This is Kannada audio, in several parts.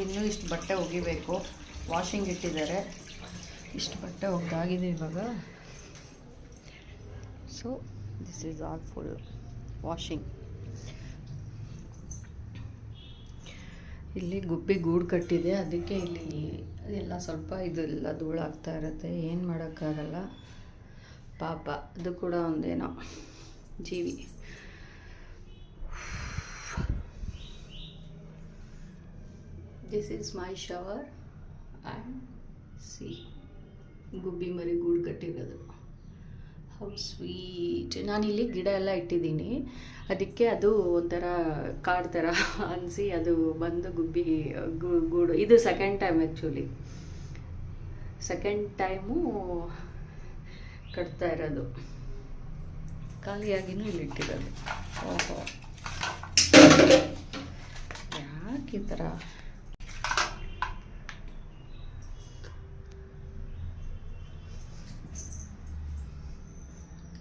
ಇನ್ನೂ ಇಷ್ಟು ಬಟ್ಟೆ ಒಗಿಬೇಕು. ವಾಷಿಂಗ್ ಇಟ್ಟಿದ್ದಾರೆ. ಇಷ್ಟು ಬಟ್ಟೆ ಒಗ್ದಾಗಿದೆ ಇವಾಗ. So this is all full washing. ಇಲ್ಲಿ ಗುಬ್ಬಿ ಗೂಡು ಕಟ್ಟಿದೆ, ಅದಕ್ಕೆ ಇಲ್ಲಿ ಎಲ್ಲ ಸ್ವಲ್ಪ ಇದೆಲ್ಲ ಧೂಳಾಗ್ತಾ ಇರುತ್ತೆ. ಏನು ಮಾಡೋಕ್ಕಾಗಲ್ಲ ಪಾಪ, ಅದು ಕೂಡ ಒಂದೇನೋ ಜೀವಿ. This is my shower and see ಗುಬ್ಬಿ ಮರಿ ಗೂಡು ಕಟ್ಟಿರೋದು. How sweet. ನಾನಿಲ್ಲಿ ಗಿಡ ಎಲ್ಲ ಇಟ್ಟಿದ್ದೀನಿ, ಅದಕ್ಕೆ ಅದು ಒಂಥರ ಕಾಡು ಥರ ಅನಿಸಿ ಅದು ಬಂದು ಗುಬ್ಬಿ ಗೂಡು. ಇದು second time, actually second time ಕಟ್ತಾ ಇರೋದು. ಖಾಲಿಯಾಗಿನೂ ಇಲ್ಲಿ ಇಟ್ಟಿರೋದು. ಓಹೋ, ಯಾಕೆ ಈ ಥರ?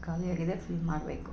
ಖಾಲಿಯಾಗಿದೆ, ಫಿಲ್ ಮಾಡಬೇಕು.